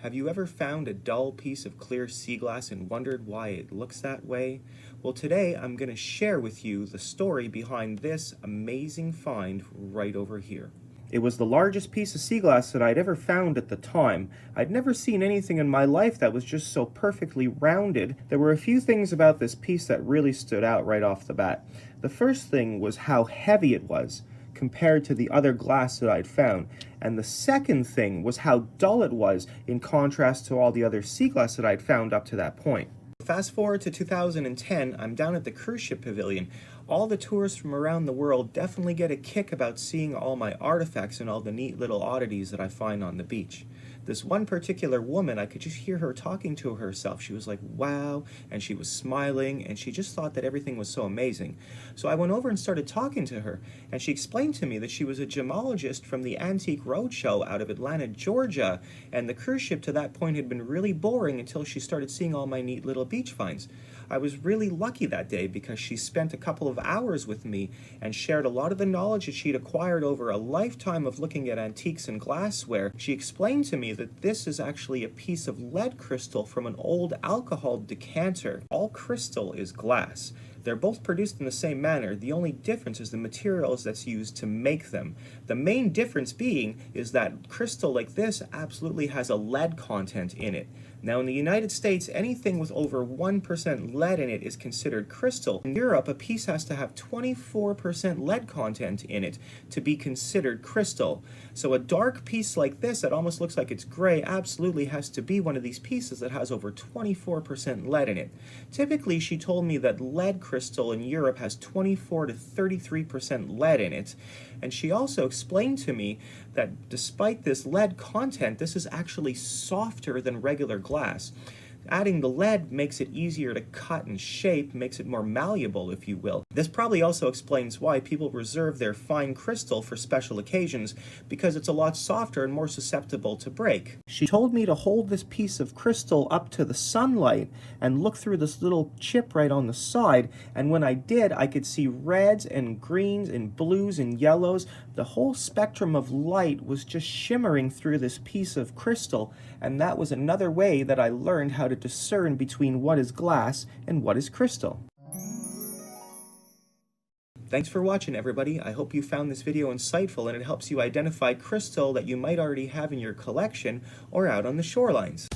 Have you ever found a dull piece of clear sea glass and wondered why it looks that way? Well, today I'm going to share with you the story behind this amazing find right over here. It was the largest piece of sea glass that I'd ever found at the time. I'd never seen anything in my life that was just so perfectly rounded. There were a few things about this piece that really stood out right off the bat. The first thing was how heavy it was compared to the other glass that I'd found. And the second thing was how dull it was in contrast to all the other sea glass that I'd found up to that point. Fast forward to 2010, I'm down at the cruise ship pavilion. All the tourists from around the world definitely get a kick about seeing all my artifacts and all the neat little oddities that I find on the beach. This one particular woman, I could just hear her talking to herself. She was like, wow, and she was smiling, and she just thought that everything was so amazing. So I went over and started talking to her, and she explained to me that she was a gemologist from the Antique Roadshow out of Atlanta, Georgia, and the cruise ship to that point had been really boring until she started seeing all my neat little beach finds. I was really lucky that day because she spent a couple of hours with me and shared a lot of the knowledge that she'd acquired over a lifetime of looking at antiques and glassware. She explained to me that this is actually a piece of lead crystal from an old alcohol decanter. All crystal is glass. They're both produced in the same manner. The only difference is the materials that's used to make them. The main difference being is that crystal like this absolutely has a lead content in it. Now in the United States, anything with over 1% lead in it is considered crystal. In Europe, a piece has to have 24% lead content in it to be considered crystal. So a dark piece like this that almost looks like it's gray absolutely has to be one of these pieces that has over 24% lead in it. Typically, she told me that lead crystal in Europe has 24 to 33% lead in it. And she also explained to me that despite this lead content, this is actually softer than regular glass. Adding the lead makes it easier to cut and shape, makes it more malleable, if you will. This probably also explains why people reserve their fine crystal for special occasions, because it's a lot softer and more susceptible to break. She told me to hold this piece of crystal up to the sunlight and look through this little chip right on the side, and when I did, I could see reds and greens and blues and yellows. The whole spectrum of light was just shimmering through this piece of crystal, and that was another way that I learned how to discern between what is glass and what is crystal. Thanks for watching, everybody. I hope you found this video insightful and it helps you identify crystal that you might already have in your collection or out on the shorelines.